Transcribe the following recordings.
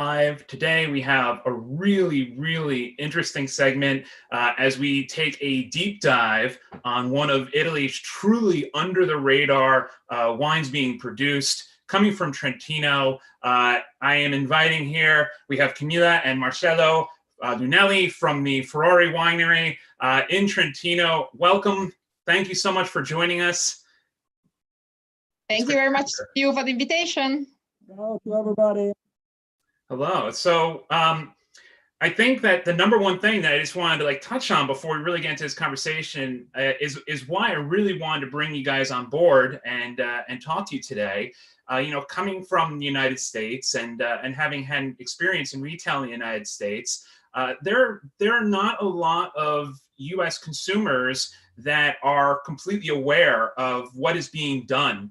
Live. Today we have a really interesting segment as we take a deep dive on one of Italy's truly under the radar wines being produced coming from Trentino. I am inviting here, we have Camilla and Marcello Lunelli from the Ferrari Winery in Trentino. Welcome. Thank you so much for joining us. Thank you very much to you for the invitation. Hello to everybody. Hello. So I think that the number one thing that I just wanted to touch on before we really get into this conversation is why I really wanted to bring you guys on board and talk to you today. Coming from the United States and having had experience in retail in the United States, there are not a lot of U.S. consumers that are completely aware of what is being done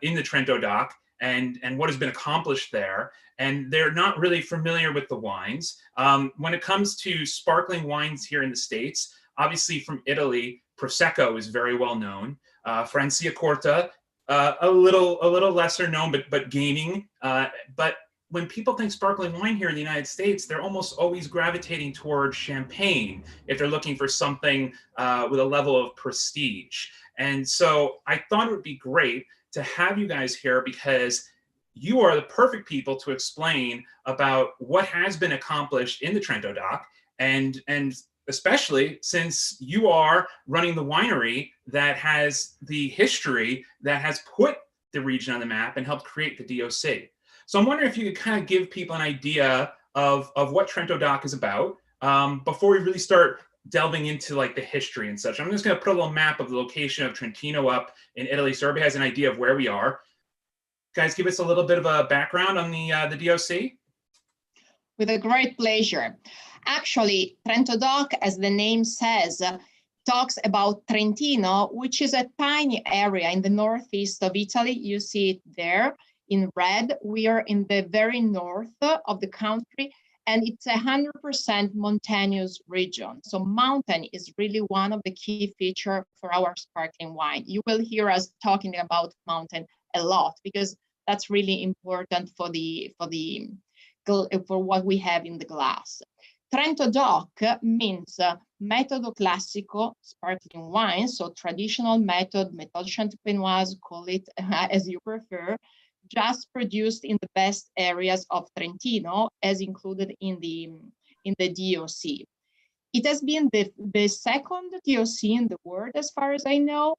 in the Trento dock and what has been accomplished there. And they're not really familiar with the wines. When it comes to sparkling wines here in the States, obviously from Italy, Prosecco is very well known. Franciacorta, a little lesser known, but gaining. But when people think sparkling wine here in the United States, they're almost always gravitating towards champagne if they're looking for something with a level of prestige. And so I thought it would be great to have you guys here because you are the perfect people to explain about what has been accomplished in the Trento dock, and especially since you are running the winery that has the history that has put the region on the map and helped create the DOC. So I'm wondering if you could kind of give people an idea of what Trento dock is about before we really start delving into the history and such. I'm just going to put a little map of the location of Trentino up in Italy so everybody has an idea of where we are. Guys, give us a little bit of a background on the DOC. With a great pleasure. Actually, Trento dock, as the name says, talks about Trentino, which is a tiny area in the northeast of Italy. You see it there in red. We are in the very north of the country, and it's 100% mountainous region. So mountain is really one of the key features for our sparkling wine. You will hear us talking about mountain a lot because that's really important for what we have in the glass. Trento dock means metodo classico sparkling wine, so traditional method, méthode champenoise, call it as you prefer, just produced in the best areas of Trentino, as included in the DOC. It has been the second DOC in the world, as far as I know,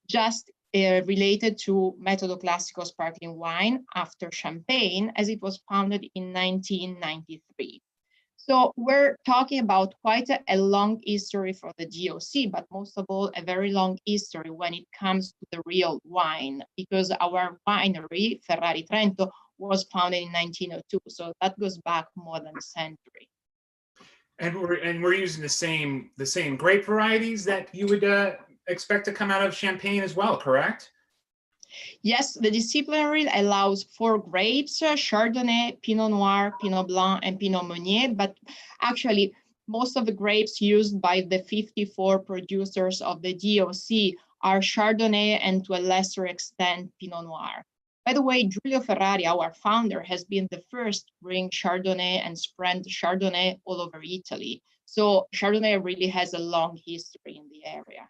just related to Metodo Classico sparkling wine after Champagne, as it was founded in 1993. So we're talking about quite a long history for the DOC, but most of all, a very long history when it comes to the real wine, because our winery, Ferrari Trento, was founded in 1902. So that goes back more than a century. And we're using the same grape varieties that you would expect to come out of Champagne as well, correct? Yes, the disciplinary allows 4 grapes, Chardonnay, Pinot Noir, Pinot Blanc, and Pinot Meunier, but actually most of the grapes used by the 54 producers of the DOC are Chardonnay and to a lesser extent Pinot Noir. By the way, Giulio Ferrari, our founder, has been the first to bring Chardonnay and spread Chardonnay all over Italy. So Chardonnay really has a long history in the area.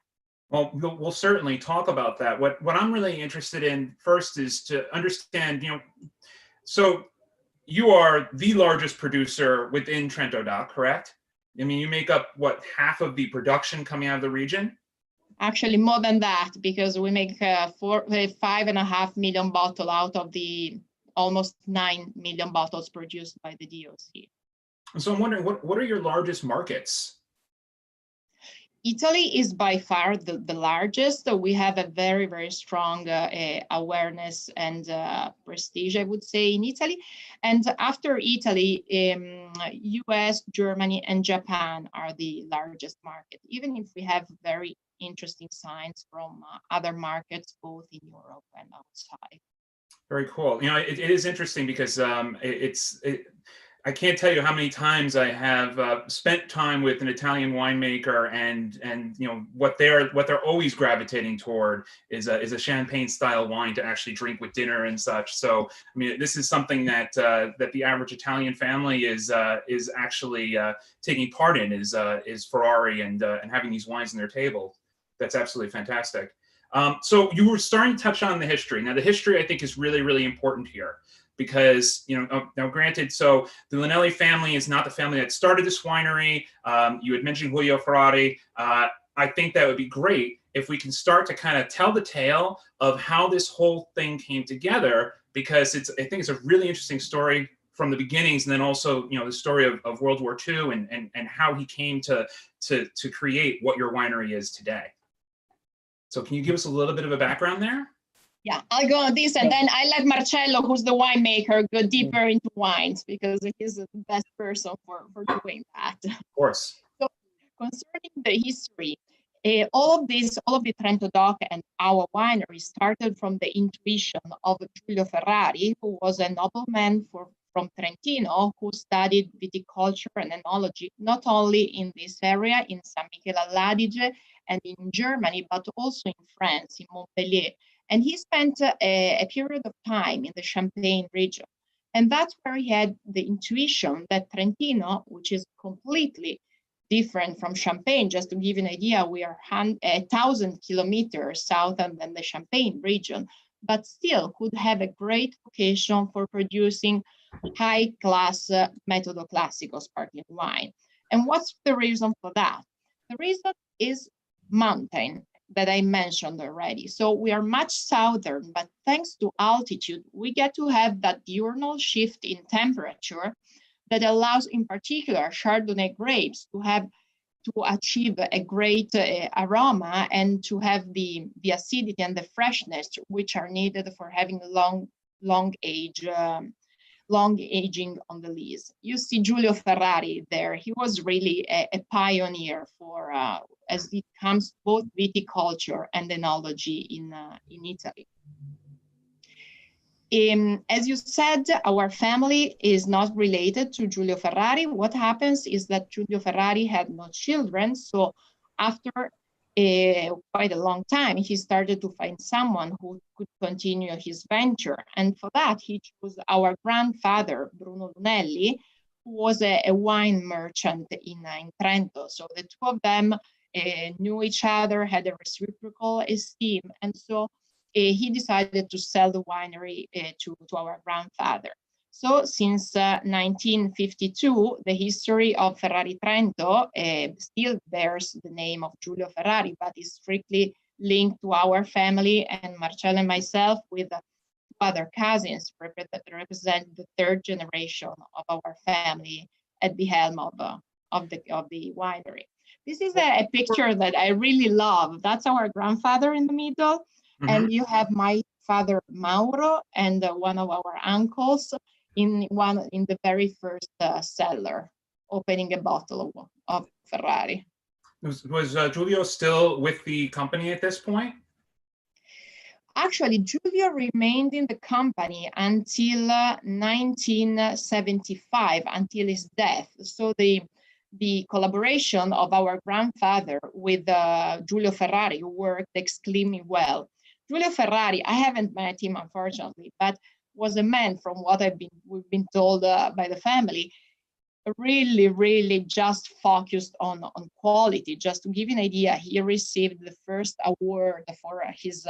Well, we'll certainly talk about that. What I'm really interested in first is to understand, so you are the largest producer within Trento dock, correct? I mean, you make up, what, half of the production coming out of the region? Actually, more than that, because we make 5.5 million bottles out of the almost 9 million bottles produced by the DOC. So I'm wondering, what are your largest markets? Italy is by far the largest. We have a very strong awareness and prestige, I would say, in Italy. And after Italy, US, Germany, and Japan are the largest market, even if we have very interesting signs from other markets, both in Europe and outside. Very cool. It is interesting because I can't tell you how many times I have spent time with an Italian winemaker, and you know what they're always gravitating toward is a champagne style wine to actually drink with dinner and such. So I mean, this is something that that the average Italian family is actually taking part in, is Ferrari and having these wines on their table. That's absolutely fantastic. So you were starting to touch on the history. Now the history I think is really, really important here, because you know, now granted, so the Lunelli family is not the family that started this winery. You had mentioned Julio Ferrari. I think that would be great if we can start to kind of tell the tale of how this whole thing came together, because I think it's a really interesting story from the beginnings, and then also, you know, the story of World War II and how he came to create what your winery is today. So can you give us a little bit of a background there? Yeah, I'll go on this, and then I let Marcello, who's the winemaker, go deeper into wines, because he's the best person for doing that. Of course. So concerning the history, all of the Trento DOC and our winery started from the intuition of Giulio Ferrari, who was a nobleman from Trentino, who studied viticulture and enology, not only in this area, in San Michele al Adige and in Germany, but also in France, in Montpellier. And he spent a period of time in the Champagne region. And that's where he had the intuition that Trentino, which is completely different from Champagne, just to give you an idea, we are 1,000 kilometers south than the Champagne region, but still could have a great vocation for producing high-class Metodo Classico sparkling wine. And what's the reason for that? The reason is mountain, that I mentioned already. So we are much southern, but thanks to altitude, we get to have that diurnal shift in temperature that allows, in particular, Chardonnay grapes to achieve a great aroma and to have the acidity and the freshness which are needed for having long aging on the lees. You see Giulio Ferrari there. He was really a pioneer for as it comes both viticulture and enology in Italy. As you said, our family is not related to Giulio Ferrari. What happens is that Giulio Ferrari had no children. So after quite a long time, he started to find someone who could continue his venture. And for that, he chose our grandfather, Bruno Lunelli, who was a wine merchant in Trento. So the two of them knew each other, had a reciprocal esteem. And so he decided to sell the winery to our grandfather. So since 1952, the history of Ferrari Trento still bears the name of Giulio Ferrari, but is strictly linked to our family, and Marcello and myself with other cousins represent the third generation of our family at the helm of the winery. This is a picture that I really love. That's our grandfather in the middle. Mm-hmm. And you have my father Mauro and one of our uncles in the very first cellar, opening a bottle of Ferrari. Was Giulio still with the company at this point? Actually, Giulio remained in the company until 1975, until his death. So the collaboration of our grandfather with Giulio Ferrari worked extremely well. Giulio Ferrari, I haven't met him, unfortunately, but was a man, from what we've been told by the family, really, really just focused on quality. Just to give you an idea, he received the first award for his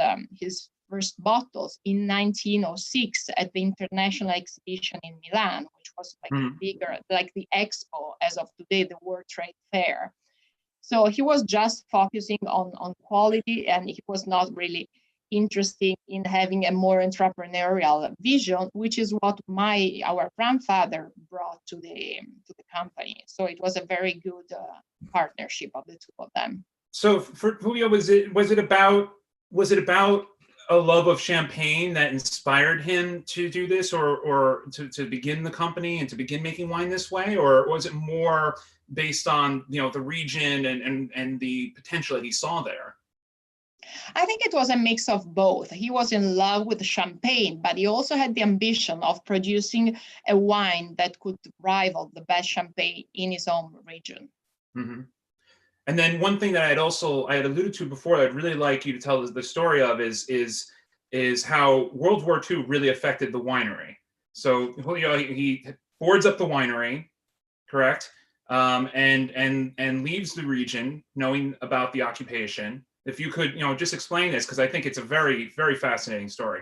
first bottles in 1906 at the International Exhibition in Milan, which was like bigger, like the Expo as of today, the World Trade Fair. So he was just focusing on quality, and he was not really interested in having a more entrepreneurial vision, which is what our grandfather brought to the company. So it was a very good partnership of the two of them. So for Julio, was it about a love of champagne that inspired him to do this, or to begin the company and to begin making wine this way, or was it more based on the region and the potential that he saw there? I think it was a mix of both. He was in love with champagne, but he also had the ambition of producing a wine that could rival the best champagne in his own region. Mm-hmm. And then one thing that I had alluded to before that I'd really like you to tell the story of is how World War II really affected the winery. So Julio, he boards up the winery, correct? And leaves the region knowing about the occupation. If you could, just explain this, because I think it's a very, very fascinating story.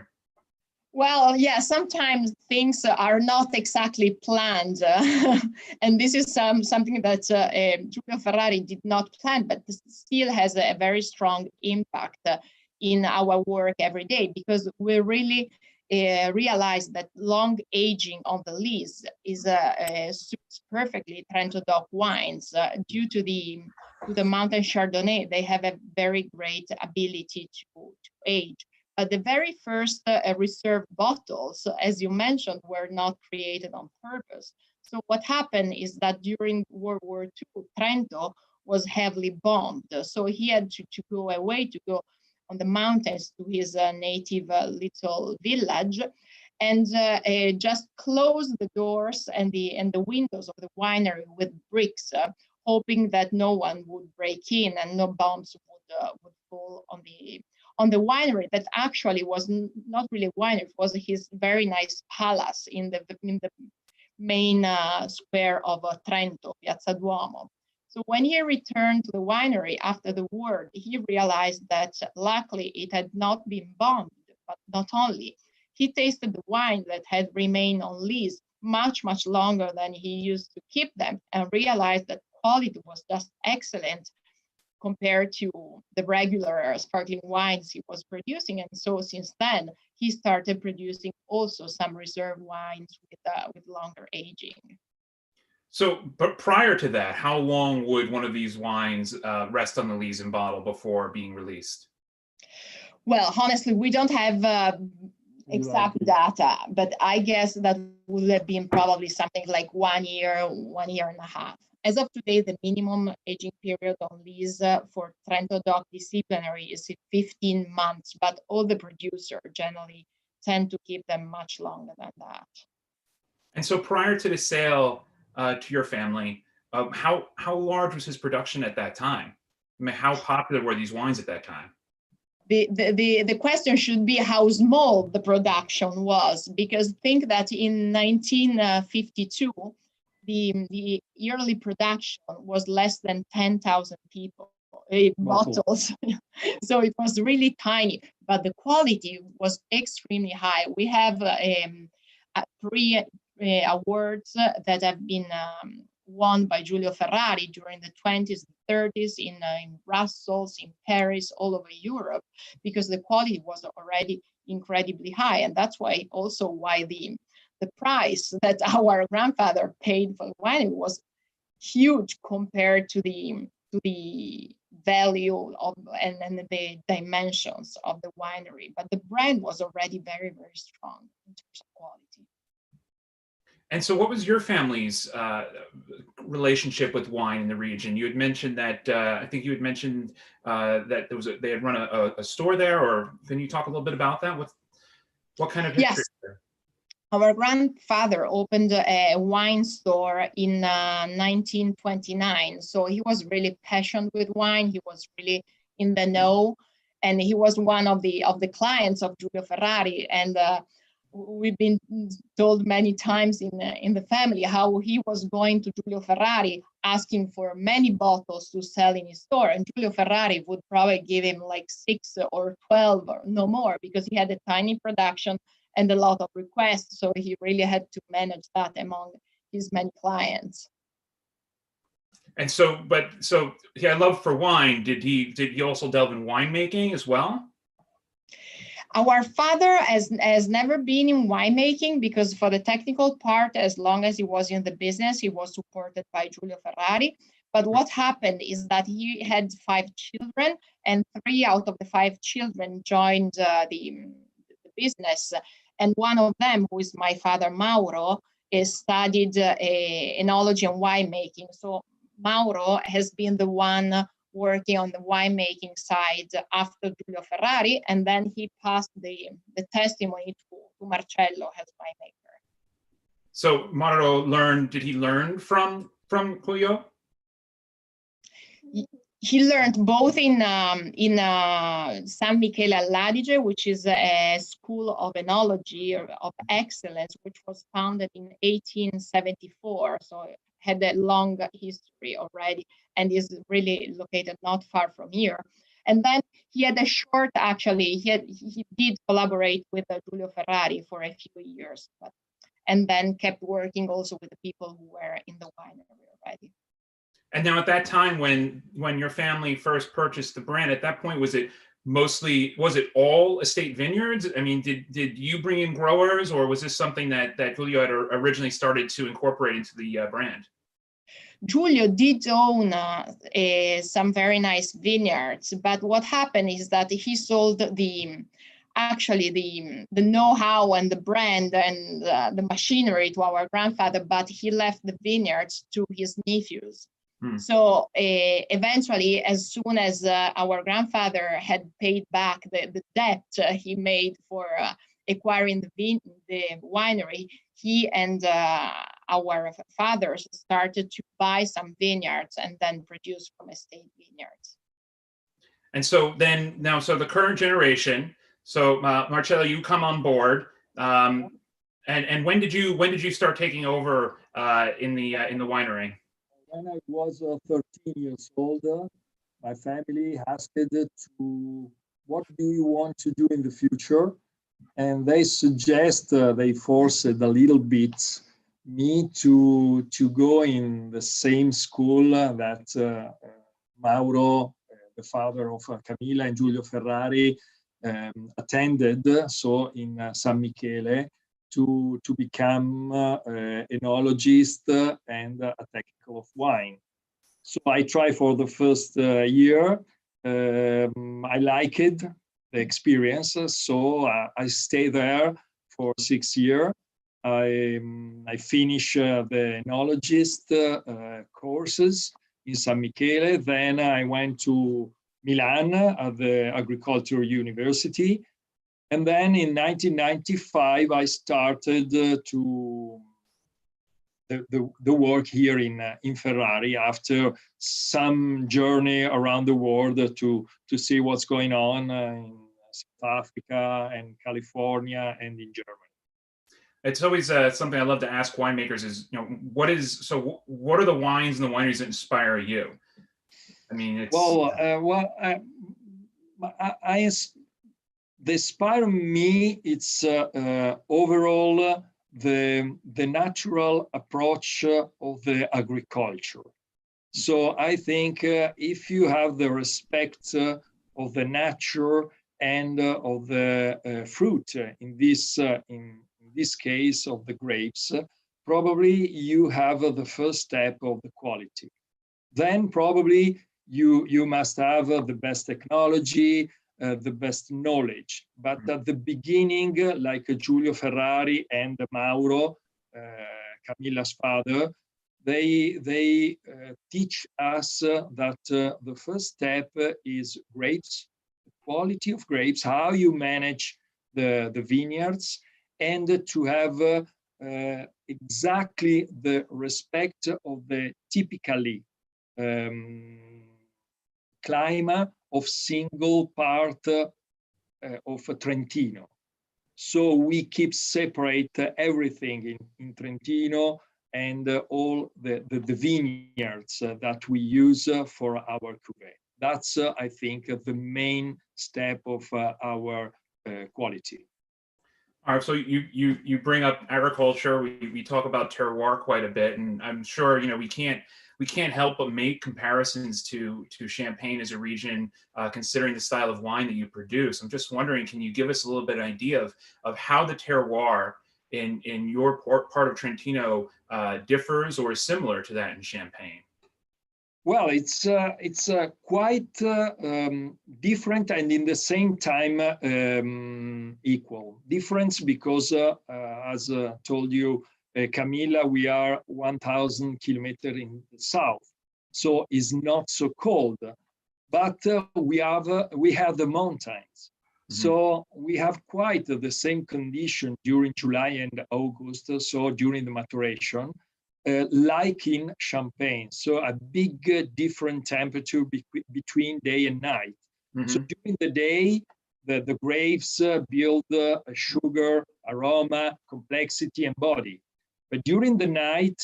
Well, yeah, sometimes things are not exactly planned. And this is something that Giulio Ferrari did not plan, but still has a very strong impact in our work every day, because we really realize that long aging on the lees suits perfectly Trento DOC wines due to the mountain Chardonnay. They have a very great ability to age. The very first reserve bottles, as you mentioned, were not created on purpose. So what happened is that during World War II, Trento was heavily bombed. So he had to go away, to go on the mountains to his native little village, and just close the doors and the windows of the winery with bricks, hoping that no one would break in and no bombs would fall on the winery. That actually was not really a winery, it was his very nice palace in the main square of Trento, Piazza Duomo. So when he returned to the winery after the war, he realized that luckily it had not been bombed, but not only. He tasted the wine that had remained on lees much, much longer than he used to keep them, and realized that quality was just excellent compared to the regular sparkling wines he was producing. And so since then, he started producing also some reserve wines with longer aging. So, but prior to that, how long would one of these wines rest on the lees and bottle before being released? Well, honestly, we don't have exact data, but I guess that would have been probably something like 1 year, 1.5 years. As of today, the minimum aging period on lees for Trento DOC disciplinary is 15 months, but all the producers generally tend to keep them much longer than that. And so prior to the sale to your family, how large was his production at that time? I mean, how popular were these wines at that time? The question should be how small the production was, because think that in 1952, the yearly production was less than 10,000 people bottles. So it was really tiny, but the quality was extremely high. We have 3 awards that have been won by Giulio Ferrari during the 20s and 30s in Brussels, in Paris, all over Europe, because the quality was already incredibly high. And that's why the price that our grandfather paid for the wine was huge compared to the value of and the dimensions of the winery. But the brand was already very, very strong in terms of quality. And so what was your family's relationship with wine in the region? You had mentioned that, I think you had mentioned that they had run a store there, or can you talk a little bit about that? What kind of history? Yes. Our grandfather opened a wine store in 1929. So he was really passionate with wine. He was really in the know, and he was one of the clients of Giulio Ferrari. And we've been told many times in the family how he was going to Giulio Ferrari asking for many bottles to sell in his store, and Giulio Ferrari would probably give him like 6 or 12 or no more, because he had a tiny production and a lot of requests. So he really had to manage that among his many clients. And so, he had love for wine. Did he also delve in winemaking as well? Our father has never been in winemaking, because for the technical part, as long as he was in the business, he was supported by Giulio Ferrari. But what happened is that he had 5 children, and 3 out of the 5 children joined the business. And one of them, who is my father, Mauro, studied enology and winemaking. So Mauro has been the one working on the winemaking side after Giulio Ferrari, and then he passed the testimony to Marcello as winemaker. So did he learn from Giulio? He learned both in San Michele all'Adige, which is a school of enology or of excellence, which was founded in 1874. So it had a long history already and is really located not far from here. And then he had a short, actually, he did collaborate with Giulio Ferrari for a few years, and then kept working also with the people who were in the winery already. And now at that time, when your family first purchased the brand, at that point, was it all estate vineyards? I mean, did you bring in growers, or was this something that Giulio had originally started to incorporate into the brand? Giulio did own some very nice vineyards, but what happened is that he sold the know-how and the brand and the machinery to our grandfather, but he left the vineyards to his nephews. So eventually, as soon as our grandfather had paid back the debt he made for acquiring the winery, he and our fathers started to buy some vineyards and then produce from estate vineyards. And so so the current generation, so Marcello, you come on board, and when did you start taking over in the winery? When I was 13 years old, my family asked to, what do you want to do in the future? And they they forced a little bit me to go in the same school that Mauro, the father of Camilla and Giulio Ferrari, attended, so in San Michele, to become an enologist and a technical of wine. So I tried for the first year. I liked the experience, so I stayed there for 6 years. I finished the enologist courses in San Michele. Then I went to Milan at the Agricultural University. And then in 1995, I started to the work here in Ferrari after some journey around the world to see what's going on in South Africa and California and in Germany. It's always something I love to ask winemakers is, what are the wines and the wineries that inspire you? I mean, it's they inspire me. It's overall the natural approach of the agriculture. So I think if you have the respect of the nature and of the fruit, in this case of the grapes, probably you have the first step of the quality. Then probably you must have the best technology, the best knowledge. But at the beginning, like Giulio Ferrari and Mauro, Camilla's father, they teach us that the first step is grapes, the quality of grapes, how you manage the vineyards, and to have exactly the respect of the typically climate of single part of Trentino. So we keep separate everything in Trentino and all the vineyards that we use for our cuvée. That's, I think, the main step of our quality. All right, so you bring up agriculture. We talk about terroir quite a bit, and I'm sure we can't help but make comparisons to Champagne as a region, considering the style of wine that you produce. I'm just wondering, can you give us a little bit of idea of how the terroir in your part of Trentino differs or is similar to that in Champagne? Well, it's quite different and in the same time equal. Difference because, as told you, Camilla, we are 1,000 kilometers in the south, so it's not so cold. but we have the mountains. So we have quite the same condition during July and August, so during the maturation, like in Champagne. So a big different temperature between day and night. So during the day, the grapes build sugar, aroma, complexity, and body. But during the night,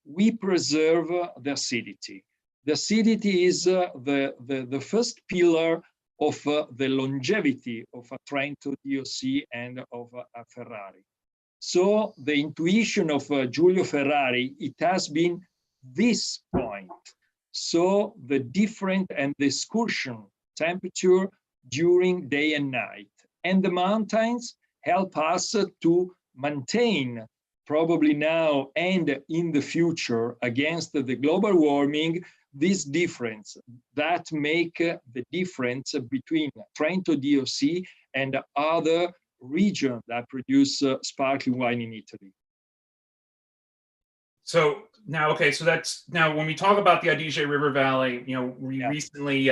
we preserve the acidity. The acidity is the first pillar of the longevity of a Trento DOC and of a Ferrari. So the intuition of Giulio Ferrari, it has been this point. So the different and the excursion temperature during day and night. And the mountains help us to maintain, probably now and in the future, against the global warming, this difference that make the difference between Trento DOC and other regions that produce sparkling wine in Italy. So now, okay, so that's now when we talk about the Adige River Valley, you know, we recently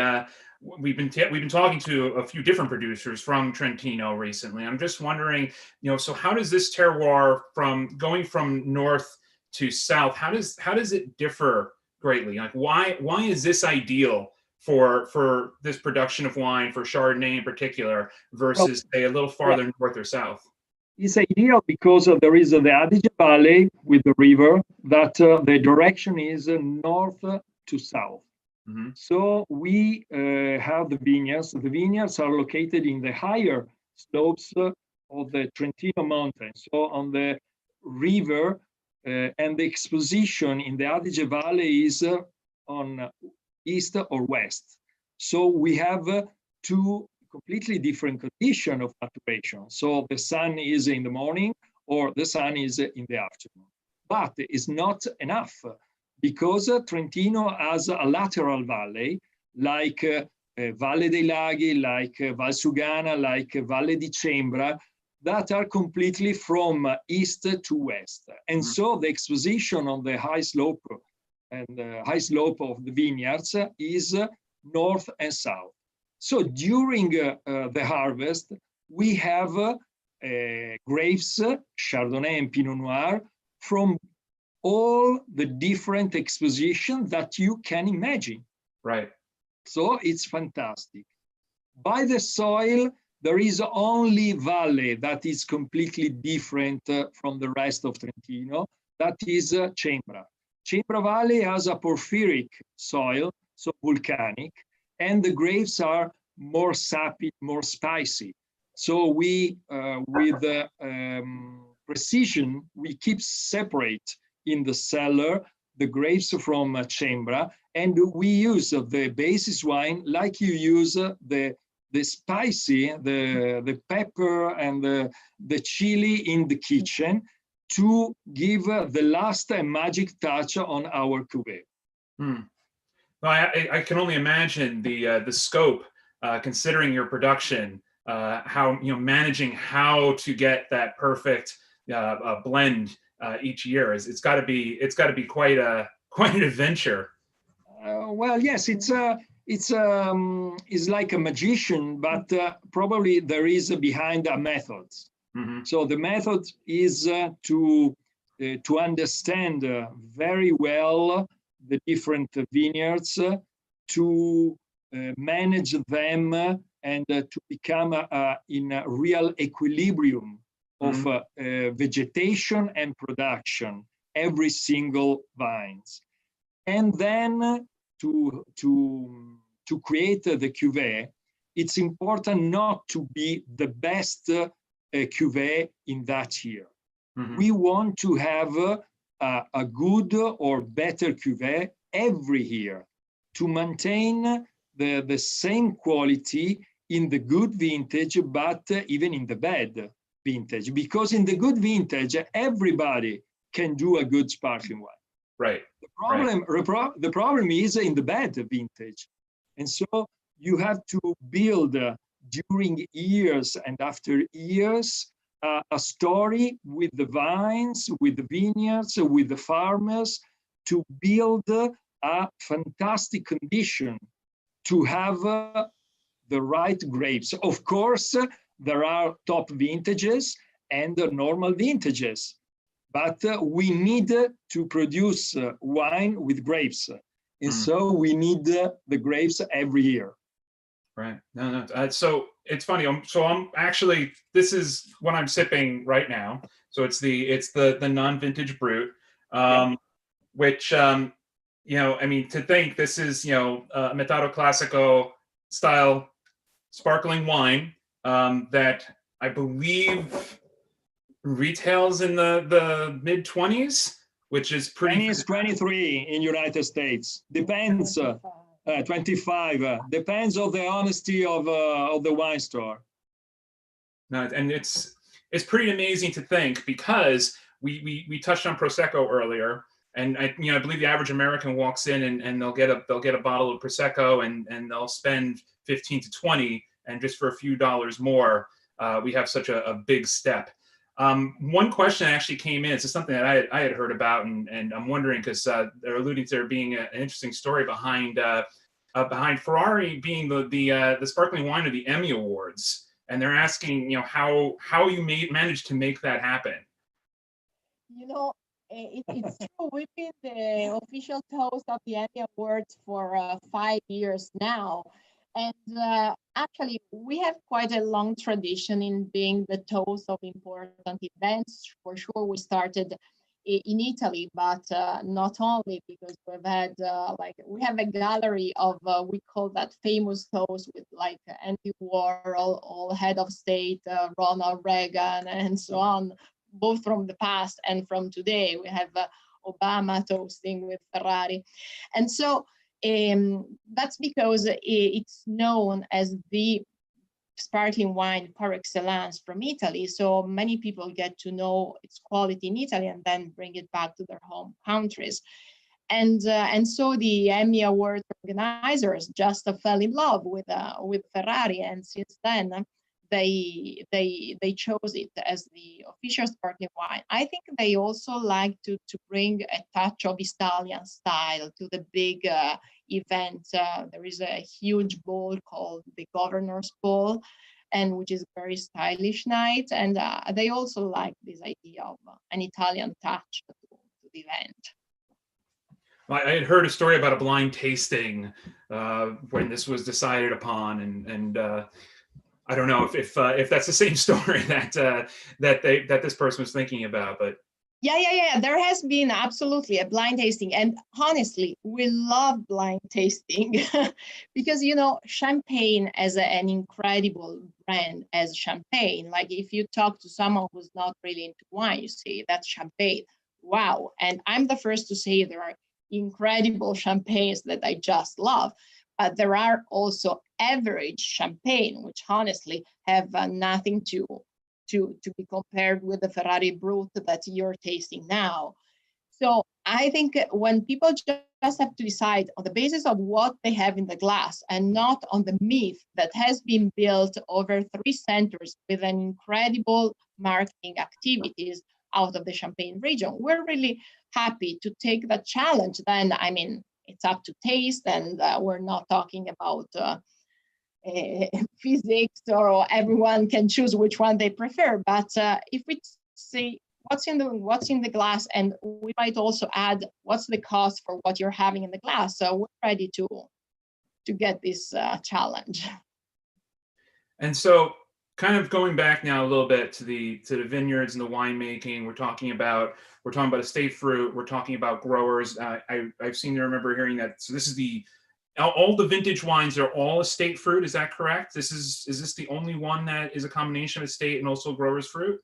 we've been talking to a few different producers from Trentino recently. I'm just wondering, you know, so how does this terroir from going from north to south, how does it differ greatly? Like why is this ideal for this production of wine, for Chardonnay in particular, versus say a little farther north or south? It's ideal because there is the Adige Valley with the river that the direction is north to south. So we have the vineyards. The vineyards are located in the higher slopes of the Trentino mountains, so on the river, and the exposition in the Adige Valley is on east or west. So we have two completely different condition of maturation. So the sun is in the morning or the sun is in the afternoon. But it's not enough because Trentino has a lateral valley like Valle dei Laghi, like Val Sugana, like Valle di Cembra, that are completely from east to west. And so the exposition on the high slope and the high slope of the vineyards is north and south. So during the harvest, we have grapes, Chardonnay and Pinot Noir, from all the different expositions that you can imagine. Right. So it's fantastic. By the soil, there is only Valle that is completely different from the rest of Trentino. That is Cembra. Cembra Valley has a porphyric soil, so volcanic, and the grapes are more sappy, more spicy. So we, with precision, we keep separate in the cellar the grapes from Cembra, and we use the basis wine like you use the spicy, the pepper and the chili in the kitchen to give the last magic touch on our cuvée. Well, I can only imagine the scope, considering your production, how, you know, managing how to get that perfect blend each year it's got to be quite an adventure. Well, yes, it's like a magician, but probably there is behind a method. So the method is to understand very well the different vineyards, to manage them and to become in a real equilibrium of vegetation and production, every single vines. And then to create the cuvée, it's important not to be the best cuvée in that year. We want to have a good or better cuvée every year to maintain the same quality in the good vintage, but even in the bad vintage, because in the good vintage, everybody can do a good sparkling wine. Right. The problem is in the bad vintage. And so you have to build during years and after years a story with the vines, with the vineyards, with the farmers, to build a fantastic condition to have the right grapes. Of course, there are top vintages and normal vintages, but we need to produce wine with grapes. And so we need the grapes every year. Right. No. So it's funny. I'm actually, this is what I'm sipping right now. So it's the non-vintage brut, which, I mean, to think this is, Metato Classico style sparkling wine that I believe retails in the mid 20s, which is pretty. 23 in United States. Depends. 25 depends on the honesty of the wine store. No, and it's pretty amazing to think, because we touched on Prosecco earlier, and I believe the average American walks in and they'll get a bottle of Prosecco and they'll spend 15 to 20, and just for a few dollars more, we have such a big step. One question actually came in. It's something that I had heard about, and I'm wondering, because they're alluding to there being an interesting story behind Ferrari being the sparkling wine of the Emmy Awards, and they're asking how you managed to make that happen. It's true. We've been the official host of the Emmy Awards for 5 years now. And actually, we have quite a long tradition in being the host of important events. For sure, we started in Italy, but not only, because we've had we have a gallery of we call that famous hosts, with like Andy Warhol, all head of state, Ronald Reagan, and so on, both from the past and from today. We have Obama toasting with Ferrari, and so. That's because it's known as the sparkling wine par excellence from Italy. So many people get to know its quality in Italy and then bring it back to their home countries. And so the Emmy Award organizers just fell in love with Ferrari, and since then they chose it as the official sparkling wine. I think they also like to bring a touch of Italian style to the big event. There is a huge ball called the Governor's Ball, and which is a very stylish night. And they also like this idea of an Italian touch to the event. I had heard a story about a blind tasting when this was decided upon, and I don't know if that's the same story that this person was thinking about, but. Yeah. There has been absolutely a blind tasting, and honestly, we love blind tasting because champagne as an incredible brand as champagne. Like if you talk to someone who's not really into wine, you say that's champagne. Wow! And I'm the first to say there are incredible champagnes that I just love. There are also average champagne, which honestly have nothing to be compared with the Ferrari Brut that you're tasting now. So I think when people just have to decide on the basis of what they have in the glass, and not on the myth that has been built over 3 centuries with an incredible marketing activities out of the Champagne region, we're really happy to take that challenge. Then, I mean, it's up to taste, and we're not talking about physics, or everyone can choose which one they prefer. But if we say what's in the glass, and we might also add what's the cost for what you're having in the glass, so we're ready to get this challenge. And so, kind of going back now a little bit to the vineyards and the winemaking, we're talking about estate fruit. We're talking about growers. I've seen, remember hearing that. So this is all the vintage wines are all estate fruit. Is that correct? Is this the only one that is a combination of estate and also growers fruit?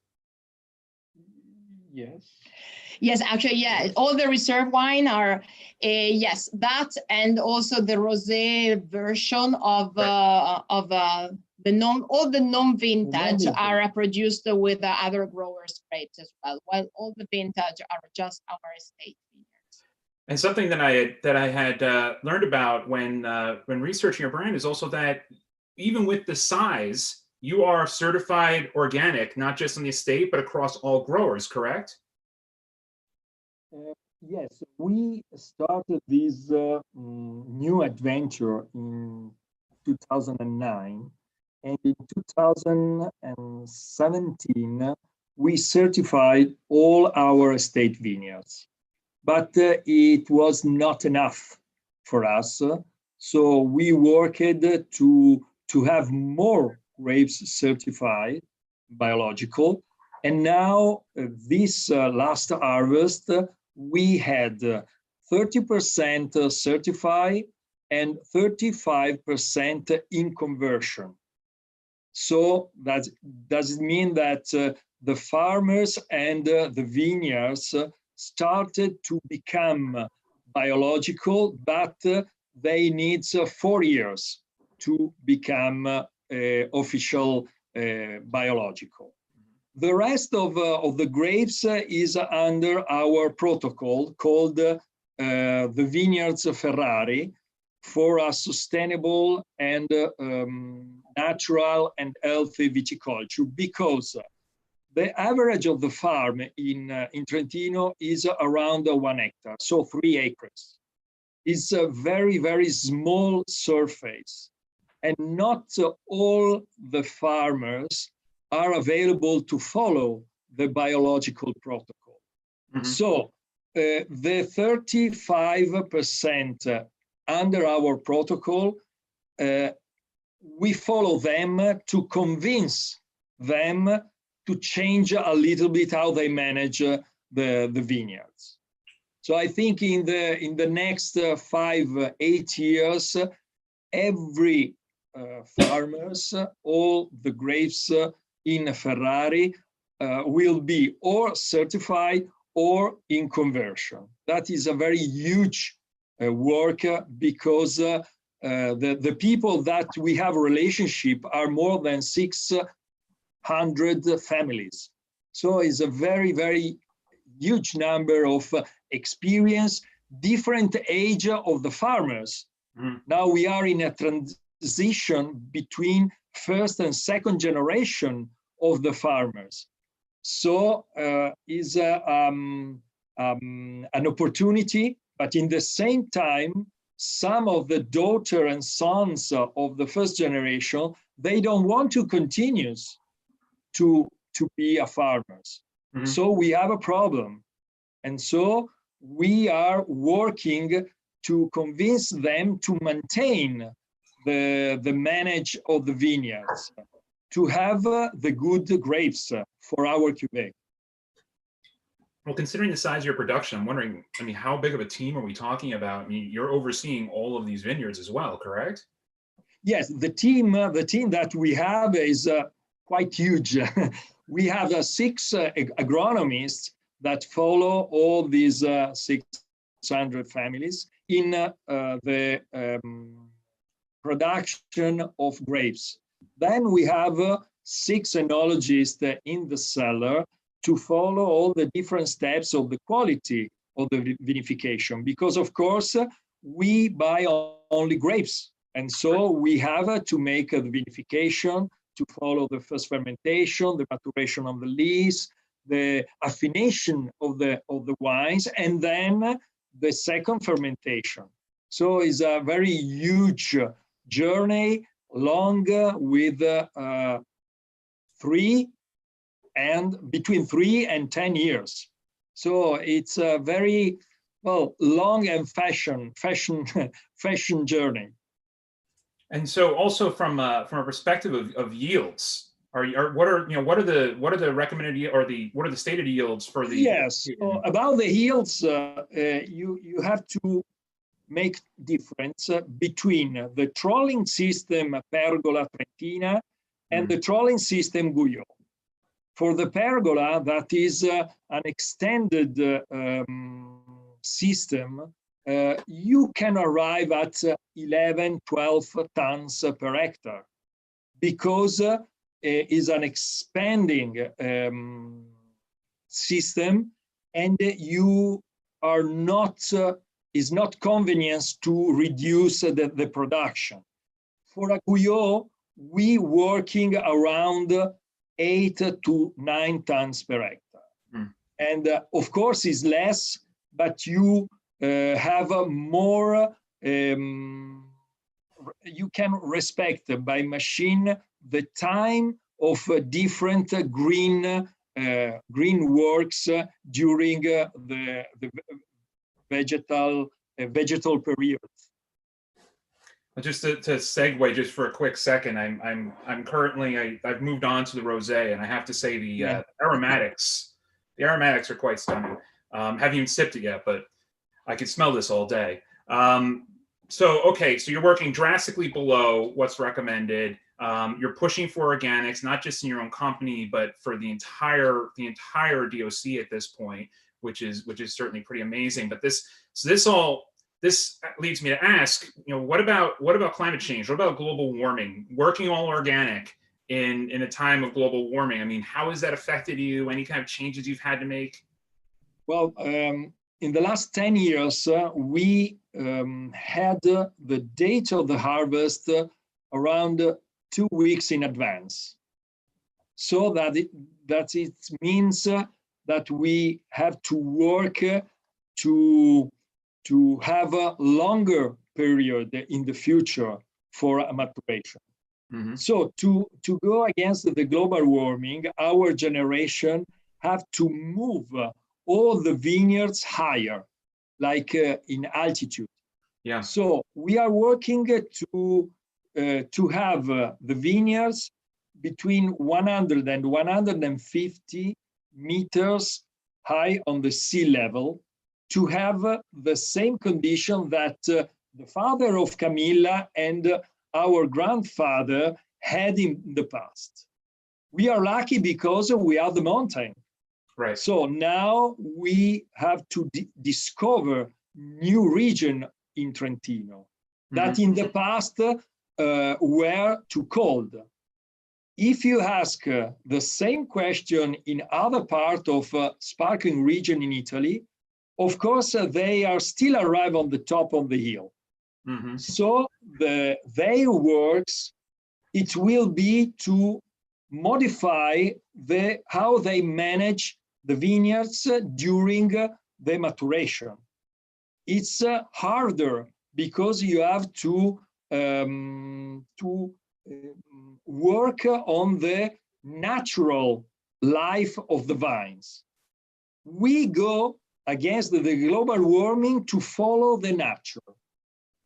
Yes, actually, yeah. All the reserve wine are yes, that, and also the rosé version of all the non-vintage are produced with other growers' grapes as well, while all the vintage are just our estate vineyards. And something that I had learned about when researching your brand is also that even with the size, you are certified organic, not just on the estate, but across all growers, correct? Yes, we started this new adventure in 2009, and in 2017 we certified all our estate vineyards. But it was not enough for us, so we worked to have more grapes certified biological, and now this last harvest we had 30% certified and 35% in conversion. So that does it mean that the farmers and the vineyards started to become biological, but they need 4 years to become official biological. The rest of the grapes is under our protocol called the Vineyards Ferrari for a sustainable and natural and healthy viticulture, because the average of the farm in Trentino is around 1 hectare, so 3 acres. It's a very, very small surface, and not all the farmers are available to follow the biological protocol. Mm-hmm. So the 35% under our protocol, we follow them to convince them to change a little bit how they manage the vineyards. So I think in the next 5-8 years, every farmers, all the grapes in Ferrari will be or certified or in conversion. That is a very huge work, because the people that we have a relationship are more than 600 families. So it's a very, very huge number of experience, different age of the farmers. Mm. Now we are in a transition between first and second generation of the farmers. So is an opportunity, but in the same time, some of the daughter and sons of the first generation, they don't want to continue to be a farmers. Mm-hmm. So we have a problem. And so we are working to convince them to maintain the manage of the vineyards, to have the good grapes for our cuvée. Well, considering the size of your production, I'm wondering, I mean, how big of a team are we talking about? I mean, you're overseeing all of these vineyards as well, correct? Yes, the team that we have is quite huge. We have 6 agronomists that follow all these 600 families in the production of grapes. Then we have 6 enologists in the cellar to follow all the different steps of the quality of the vinification, because of course we buy only grapes, and so we have to make the vinification, to follow the first fermentation, the maturation of the lees, the affination of the wines, and then the second fermentation. So it's a very huge journey, long, with between 3 and 10 years. So it's a very long and fashion journey. And so, also from a perspective of yields, what are the recommended or what are the stated yields for the? Yes, about the yields, you have to make difference between the trolling system Pergola Trentina and the trolling system Guyot. For the pergola, that is an extended system, you can arrive at 11, 12 tons per hectare, because it is an expanding system, and you are not, is not convenient to reduce the production. For a Guyot, we working around 8 to 9 tons per hectare. Mm. And of course, it's less but you have a more, you can respect by machine the time of different green works during the vegetal period. Just to segue just for a quick second, I'm currently I've moved on to the rosé, and I have to say the aromatics are quite stunning. Haven't even sipped it yet, but I could smell this all day. So you're working drastically below what's recommended. You're pushing for organics, not just in your own company, but for the entire DOC at this point, which is certainly pretty amazing. But this leads me to ask, what about climate change? What about global warming? Working all organic in a time of global warming, I mean, how has that affected you? Any kind of changes you've had to make? Well, in the last 10 years, we had the date of the harvest around 2 weeks in advance. So that it means that we have to work to have a longer period in the future for a maturation. Mm-hmm. So to go against the global warming, our generation have to move all the vineyards higher, like in altitude. Yeah. So we are working to have the vineyards between 100 and 150 meters high on the sea level, to have the same condition that the father of Camilla and our grandfather had in the past. We are lucky because we are the mountain. Right. So now we have to discover new region in Trentino that in the past were too cold. If you ask the same question in other part of sparkling region in Italy, of course, they are still arrive on the top of the hill. Mm-hmm. So their works, it will be to modify how they manage the vineyards during the maturation. It's harder because you have to work on the natural life of the vines. We go against the global warming to follow the nature,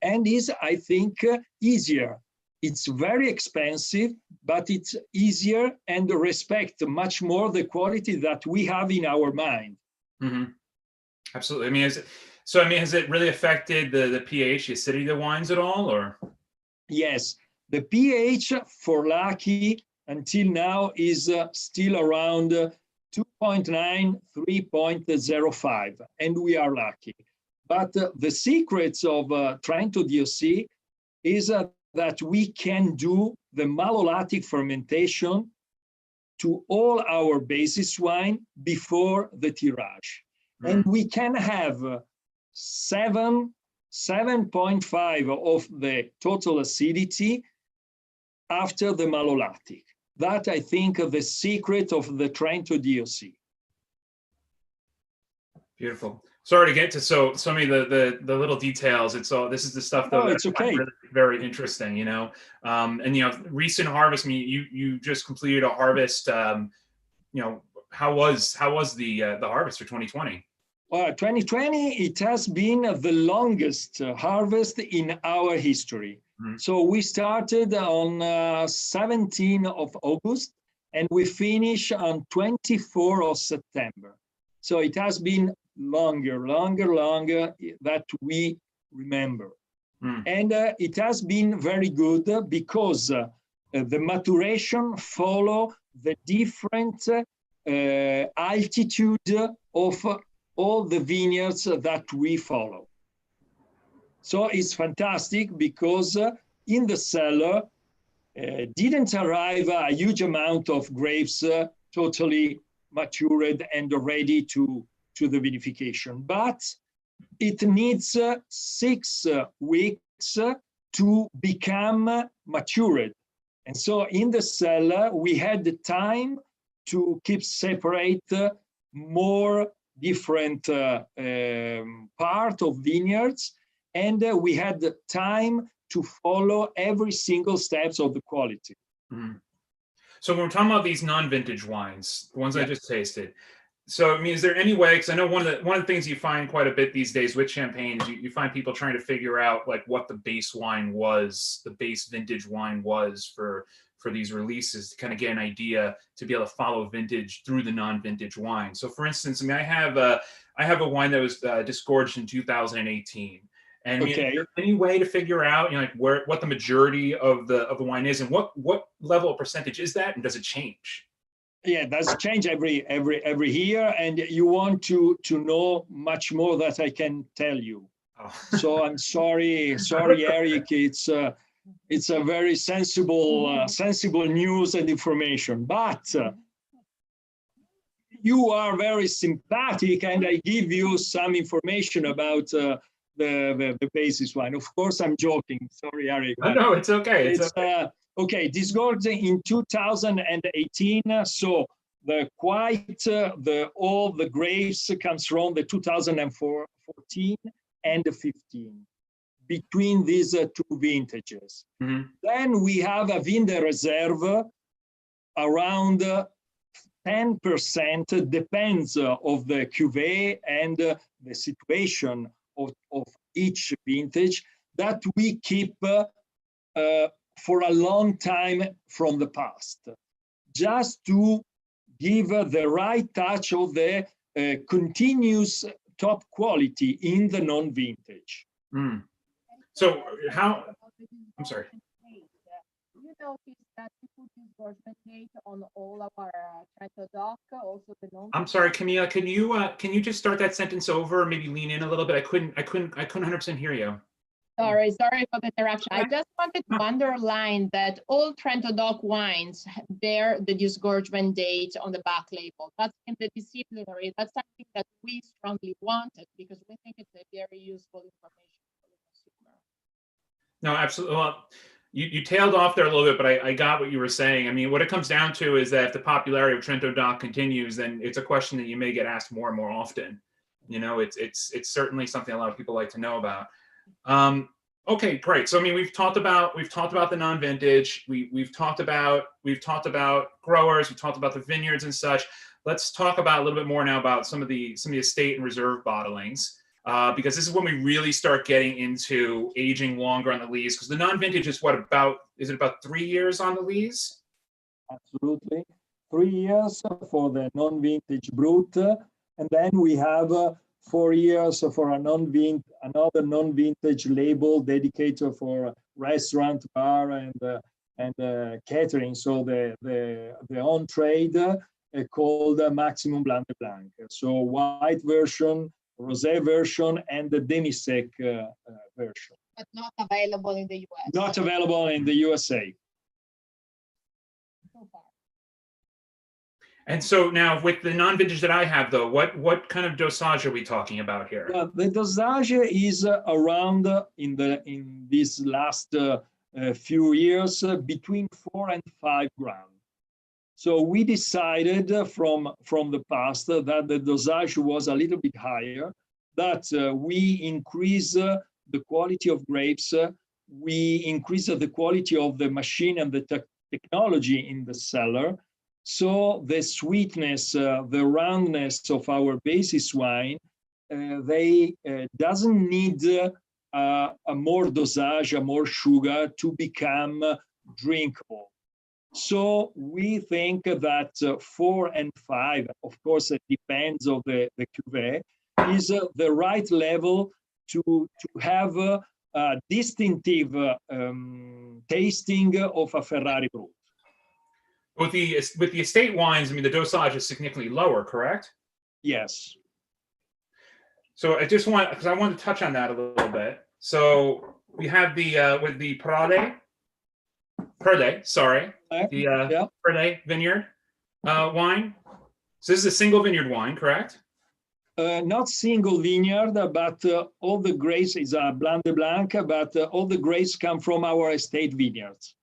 and is, I think, easier. It's very expensive, but it's easier and respect much more the quality that we have in our mind. Mm-hmm. Absolutely. I mean, has it really affected the pH, the acidity of the wines at all, or? Yes, the pH for Lucky until now is still around 2.9, 3.05, and we are lucky. But the secrets of Trento DOC is that we can do the malolactic fermentation to all our basis wine before the tirage. And we can have 7.5 of the total acidity after the malolactic. That, I think, the secret of the Trento DOC. Beautiful. Sorry to get to so many of the little details. This is the stuff though that's really very interesting, and recent harvest. I mean, you just completed a harvest. How was the harvest for 2020? 2020, it has been the longest harvest in our history. Mm-hmm. So we started on 17th of August and we finish on 24th of September. So it has been longer that we remember. And it has been very good because the maturation follow the different altitude of all the vineyards that we follow. So it's fantastic because in the cellar didn't arrive a huge amount of grapes totally matured and ready to the vinification, but it needs 6 weeks to become matured. And so in the cellar, we had the time to keep separate more different part of vineyards, and we had the time to follow every single steps of the quality. Mm-hmm. So when we're talking about these non-vintage wines, the ones I just tasted, so I mean, is there any way? Because I know one of the things you find quite a bit these days with champagne is you find people trying to figure out like what the base wine was, the base vintage wine was for these releases, to kind of get an idea to be able to follow vintage through the non-vintage wine. So for instance, I mean, I have a wine that was disgorged in 2018. And I mean, is there any way to figure out, you know, like what the majority of the wine is, and what level of percentage is that, and does it change? Yeah, it does change every year, and you want to know much more that I can tell you. Oh. So I'm sorry, Eric. It's a very sensible news and information, but you are very sympathetic, and I give you some information about the basis wine. Of course, I'm joking. Sorry, Eric. No, it's okay. It's okay. Okay, disgorged in 2018. So all the grapes comes from the 2014 and the 15, between these two vintages. Mm-hmm. Then we have a Vin de Reserve around 10%, depends of the cuvée and the situation of each vintage, that we keep for a long time from the past, just to give the right touch of the continuous top quality in the non-vintage. Mm. So how, I'm sorry. You notice that we put disgorgement date on all our Trento doc, also the non. I'm sorry, Camilla, can you just start that sentence over, or maybe lean in a little bit? I couldn't 100% hear you. Sorry for the interruption. I just wanted to underline that all Trento doc wines bear the disgorgement date on the back label. That's in the disciplinary. That's something that we strongly wanted, because we think it's a very useful information for the consumer. No, absolutely. Well, you tailed off there a little bit, but I got what you were saying. I mean, what it comes down to is that if the popularity of Trento doc continues, then it's a question that you may get asked more and more often. You know, it's certainly something a lot of people like to know about. Okay, great. So I mean, we've talked about the non-vintage. We've talked about growers. We talked about the vineyards and such. Let's talk about a little bit more now about some of the estate and reserve bottlings, because this is when we really start getting into aging longer on the lees. Because the non-vintage is is it about 3 years on the lees? Absolutely, 3 years for the non-vintage brut, and then we have 4 years for another non-vintage label dedicated for restaurant, bar, and catering. So the on-trade called Maximum Blanc de Blanc. So white version, rosé version, and the demi-sec version. But not available in the US. Not available in the USA. So far. And so now with the non-vintage that I have, though, what kind of dosage are we talking about here? The dosage is around in these last few years between 4 and 5 grams. So we decided from the past that the dosage was a little bit higher, that we increase the quality of grapes, we increase the quality of the machine and the technology in the cellar. So the sweetness, the roundness of our basis wine, they doesn't need a more dosage, a more sugar to become drinkable. So we think that 4 and 5, of course, it depends on the cuvée, is the right level to have a distinctive tasting of a Ferrari brut. With the estate wines, I mean, the dosage is significantly lower, correct? Yes. So I just want to touch on that a little bit. So we have with the Perde, sorry, the Perde vineyard wine. So this is a single vineyard wine, correct? Not single vineyard, but all the grapes is a Blanc de Blanc, but all the grapes come from our estate vineyards.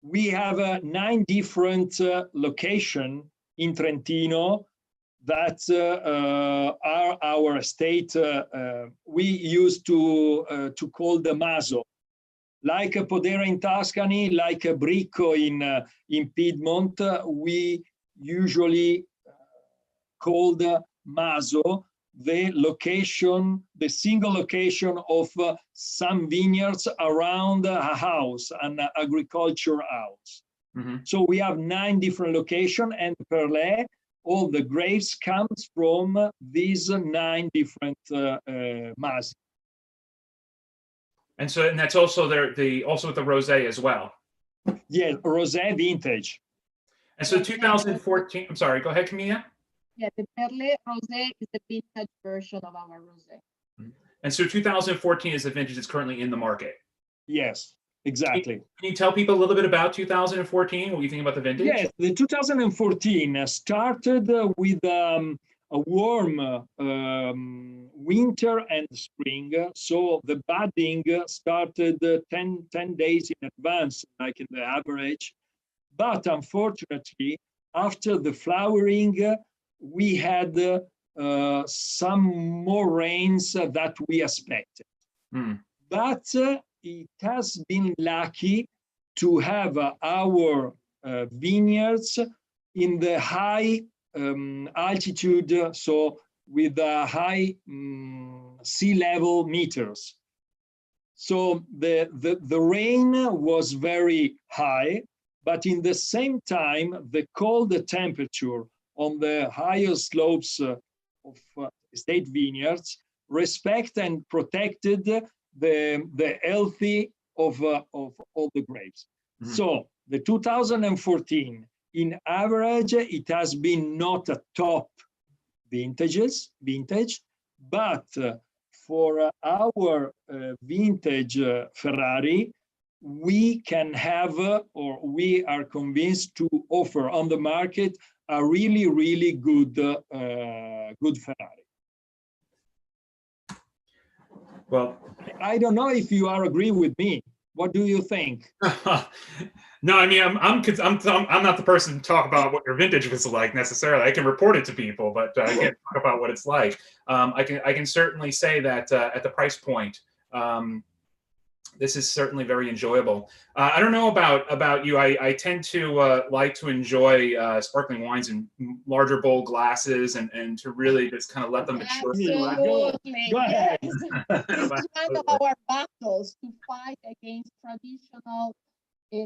We have 9 different locations in Trentino that are our estate. We used to call the Maso, like a Podera in Tuscany, like a Bricco in Piedmont. We usually called Maso the location, the single location of some vineyards around a house, an agriculture house. Mm-hmm. So we have 9 different locations, and Perlé, all the grapes comes from these 9 different Masi. And so, and that's also also with the rosé as well. Yeah, rosé vintage. And so 2014, I'm sorry, go ahead, Camilla. Yeah, the Perlé rosé is the vintage version of our rosé. And so 2014 is the vintage that's currently in the market. Yes, exactly. Can you tell people a little bit about 2014, what you think about the vintage? Yes, the 2014 started with a warm winter and spring. So the budding started 10 days in advance, like in the average. But unfortunately, after the flowering, we had some more rains that we expected. But it has been lucky to have our vineyards in the high altitude, so with high sea level meters. So the rain was very high, but in the same time, the cold temperature on the higher slopes of estate vineyards respect and protected the healthy of all the grapes. So the 2014, in average, it has been not a top vintage, but for our vintage Ferrari, we can have, or we are convinced to offer on the market a really, really good, good Ferrari. Well, I don't know if you are agree with me. What do you think? No, I mean, I'm not the person to talk about what your vintage was like necessarily. I can report it to people, but I can't talk about what it's like. I can certainly say that at the price point, this is certainly very enjoyable. I don't know about you. I tend to like to enjoy sparkling wines in larger bowl glasses and to really just kind of let them mature. Absolutely. Yes. It's one of our battles to fight against traditional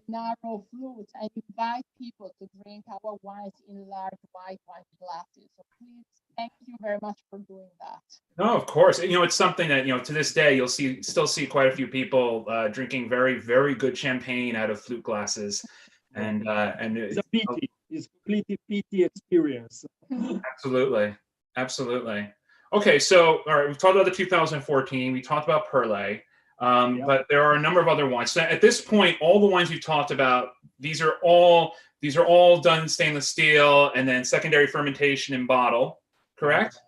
narrow flutes and invite people to drink our wines in large white wine glasses. So please, thank you very much for doing that. No, of course. You know, it's something that, you know, to this day, you'll still see quite a few people drinking very, very good champagne out of flute glasses. And it's a pity. It's completely pity experience. Absolutely. Absolutely. Okay. So, all right, we've talked about the 2014. We talked about Perlé. But there are a number of other wines. So at this point, all the wines we've talked about, these are all done in stainless steel and then secondary fermentation in bottle, correct?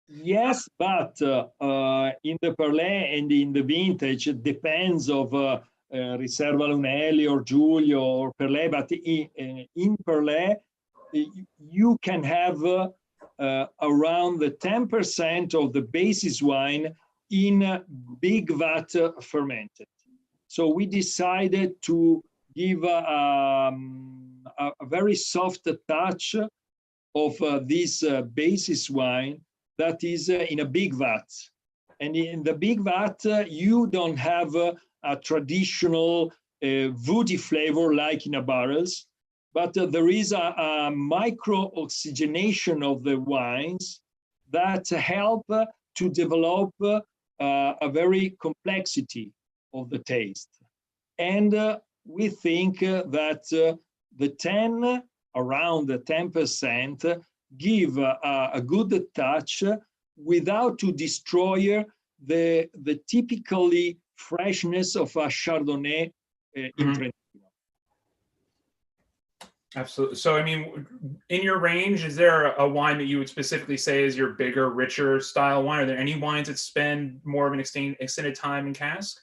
Yes, but in the Perlé and in the vintage, it depends of Riserva Lunelli or Giulio or Perlé. But in Perlé, you can have around the 10% of the basis wine in big vat fermented. So we decided to give a very soft touch of this basis wine that is in a big vat. And in the big vat, you don't have a traditional woody flavor like in a barrels, but there is a micro-oxygenation of the wines that help to develop a very complexity of the taste. And we think that around the 10% give a good touch without to destroy the typically freshness of a Chardonnay in Trento. Absolutely. So, I mean, in your range, is there a wine that you would specifically say is your bigger, richer style wine? Are there any wines that spend more of an extended time in cask?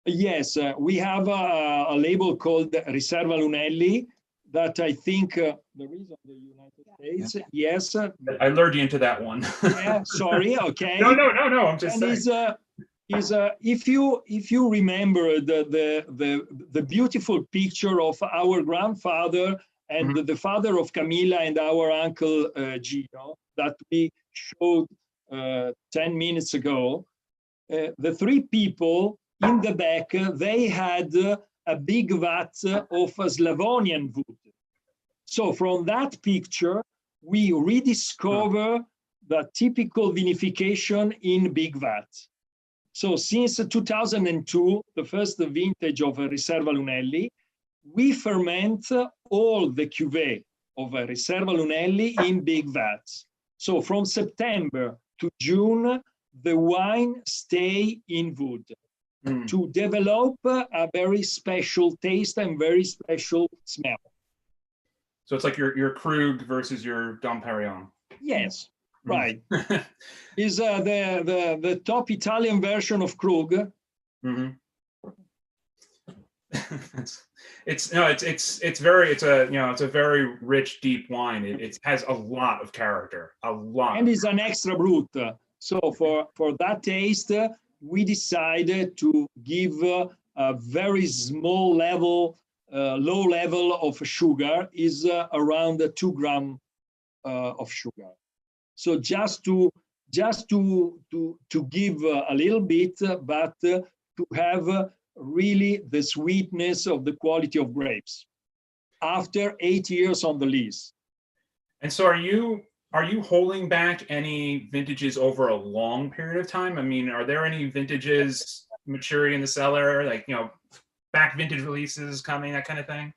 Yes, we have a label called Riserva Lunelli that I think there is on the United States. Yes. I lured you into that one. Yeah, sorry. Okay. No. I'm just And saying. if you remember the beautiful picture of our grandfather and the father of Camilla and our uncle Gino that we showed 10 minutes ago, the three people in the back, they had a big vat of Slavonian wood. So from that picture, we rediscover the typical vinification in big vat. So since 2002, the first vintage of Riserva Lunelli, we ferment all the cuvée of Riserva Lunelli in big vats. So from September to June, the wine stay in wood to develop a very special taste and very special smell. So it's like your Krug versus your Dom Perignon. Yes. Right. Is the top Italian version of Krug. It's a very rich, deep wine. It has a lot of character, a lot. And it's an extra brut. So for that taste, we decided to give a very small level, low level of sugar, is around 2 grams of sugar. So just to give a little bit, but to have really the sweetness of the quality of grapes after 8 years on the lease. And so are you holding back any vintages over a long period of time? I mean, are there any vintages maturing in the cellar, like, back vintage releases coming, that kind of thing?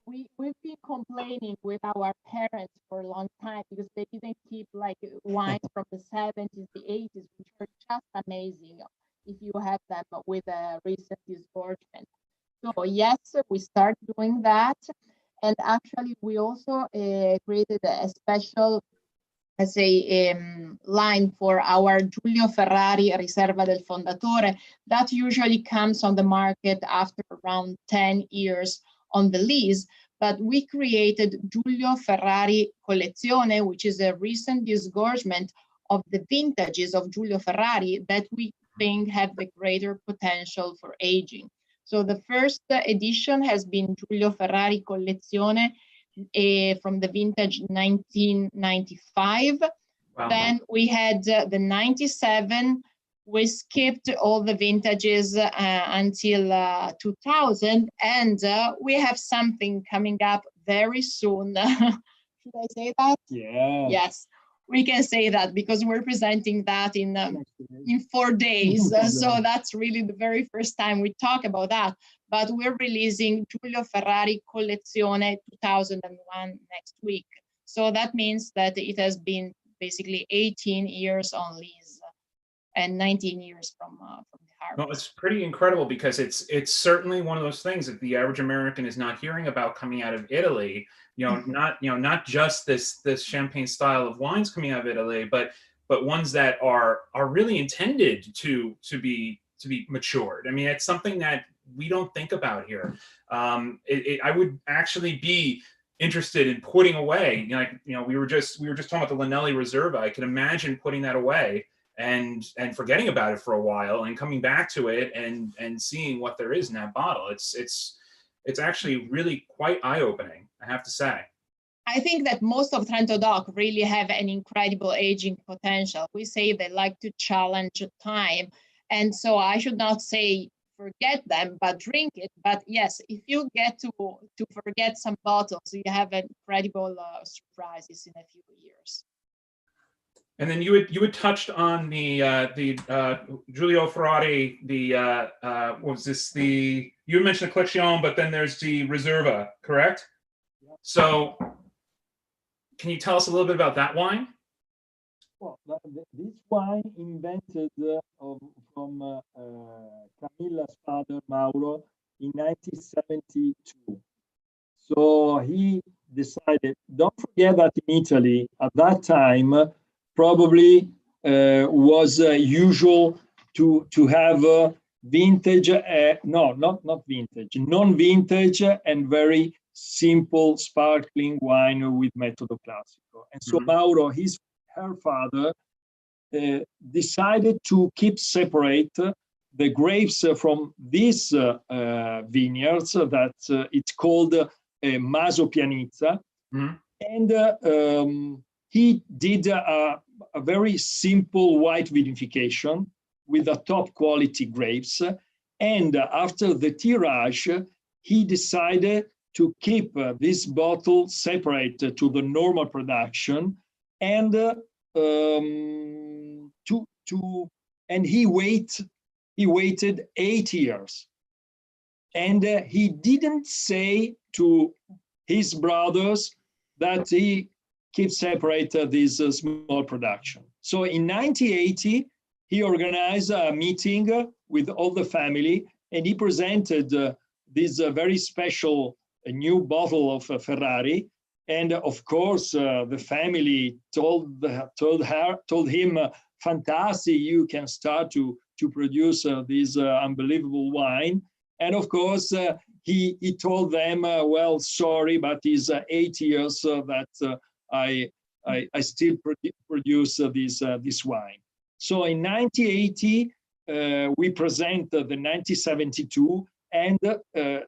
We've been complaining with our parents for a long time because they didn't keep like wines from the 70s, the 80s, which are just amazing if you have them with a recent disgorgement. So yes, we start doing that. And actually, we also created a special, let's say, line for our Giulio Ferrari Riserva del Fondatore that usually comes on the market after around 10 years on the lease. But we created Giulio Ferrari Collezione, which is a recent disgorgement of the vintages of Giulio Ferrari that we think have the greater potential for aging. So the first edition has been Giulio Ferrari Collezione from the vintage 1995. Wow. Then we had the 97. We skipped all the vintages until 2000, and we have something coming up very soon. Should I say that? Yeah. Yes, we can say that because we're presenting that in 4 days. So that's really the very first time we talk about that. But we're releasing Giulio Ferrari Collezione 2001 next week. So that means that it has been basically 18 years on lease and 19 years from the harvest. No, it's pretty incredible because it's certainly one of those things that the average American is not hearing about coming out of Italy. Not just this champagne style of wines coming out of Italy, but ones that are really intended to be matured. I mean, it's something that we don't think about here. I would actually be interested in putting away. We were just talking about the Lunelli Reserva. I can imagine putting that away and forgetting about it for a while and coming back to it and seeing what there is in that bottle. It's actually really quite eye-opening, I have to say. I think that most of Trento DOC really have an incredible aging potential. We say they like to challenge time. And so I should not say forget them, but drink it. But yes, if you get to forget some bottles, you have incredible surprises in a few years. And then you had touched on the Giulio Ferrari, what was this? You mentioned the Collezione, but then there's the Reserva, correct? Yeah. So can you tell us a little bit about that wine? Well, this wine invented from Camilla's father, Mauro, in 1972. So he decided, don't forget that in Italy, at that time, probably was usual to have vintage, not vintage, non-vintage and very simple sparkling wine with Metodo Classico. And so Mauro, her father, decided to keep separate the grapes from these vineyards that it's called Maso Pianizza. And he did a very simple white vinification with the top quality grapes. And after the tirage, he decided to keep this bottle separate to the normal production, and he waited 8 years, and he didn't say to his brothers that he keeps separate this small production. So in 1980, he organized a meeting with all the family, and he presented this very special new bottle of Ferrari. And of course, the family told him, fantastic, you can start to produce this unbelievable wine. And of course, he told them, well, sorry, but it's 8 years that I still produce this wine. So in 1980, we present the 1972 and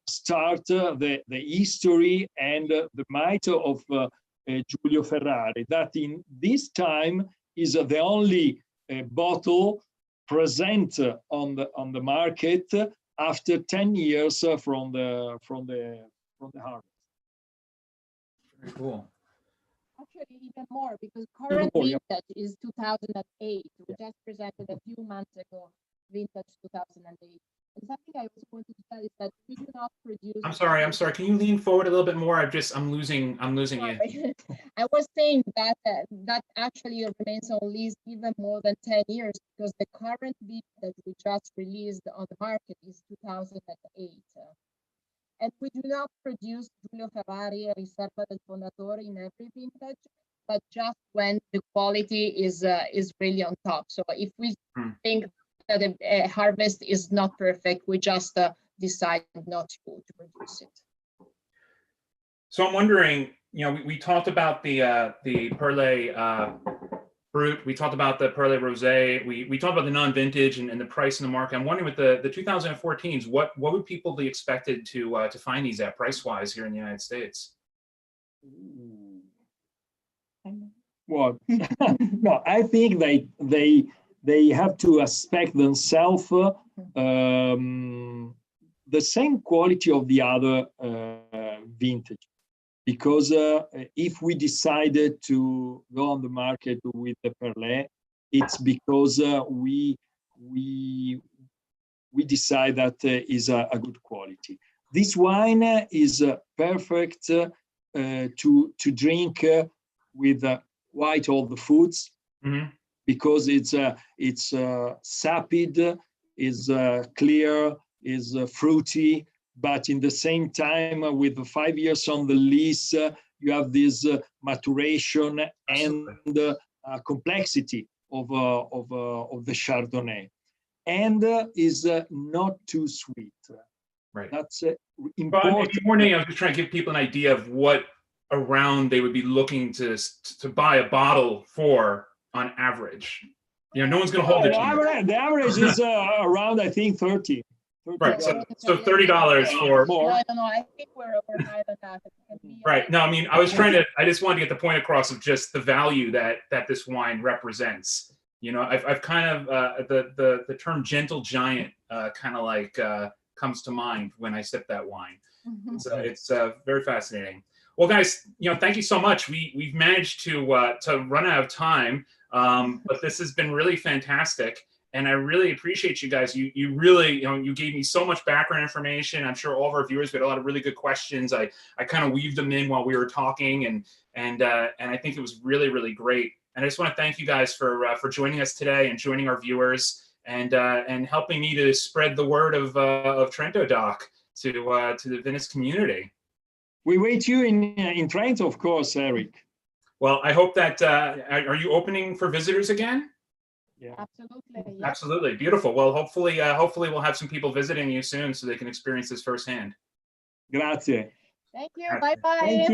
start the history and the might of Giulio Ferrari, that in this time is the only bottle present on the market after 10 years from the harvest. Very cool. Actually, even more, because current vintage is 2008. We just presented a few months ago vintage 2008. And something I also wanted to tell is that we do not produce. I'm sorry. Can you lean forward a little bit more? I'm losing you. I was saying that that actually remains on lease even more than 10 years, because the current vintage we just released on the market is 2008. And we do not produce Giulio Ferrari Riserva del Fondatore in every vintage, but just when the quality is really on top. So if we think that the harvest is not perfect, we just decide not to produce it. So I'm wondering, we talked about the Perle Brut, we talked about the Perle Rosé, we talked about the non-vintage and the price in the market. I'm wondering with the 2014s, what would people be expected to find these at price-wise here in the United States? Well, no, I think they have to expect themselves the same quality of the other vintage, because if we decided to go on the market with the Perle, it's because we decide that is a good quality. This wine is perfect to drink with quite all the foods. Because it's sapid, is clear, is fruity, but in the same time, with the 5 years on the lease, you have this maturation and complexity of the Chardonnay, and is not too sweet. Right. That's important. This morning, I was just trying to give people an idea of what around they would be looking to buy a bottle for. On average, no one's going to hold it. The average is around, I think, 30. Right. So $30 for more. No, I think we're higher than that. Right. No, I mean, I just wanted to get the point across of just the value that this wine represents. I've kind of the term gentle giant kind of like comes to mind when I sip that wine. So it's very fascinating. Well, guys, thank you so much. We've managed to run out of time. But this has been really fantastic, and I really appreciate you guys. You really, you gave me so much background information. I'm sure all of our viewers got a lot of really good questions. I kind of weaved them in while we were talking, and I think it was really, really great. And I just want to thank you guys for joining us today and joining our viewers and helping me to spread the word of Trento Doc to the Vinous community. We wait you in Trento, of course, Eric. Well, I hope that, are you opening for visitors again? Yeah, absolutely. Yeah. Absolutely. Beautiful. Well, hopefully we'll have some people visiting you soon so they can experience this firsthand. Grazie. Thank you. Bye-bye. Thank you.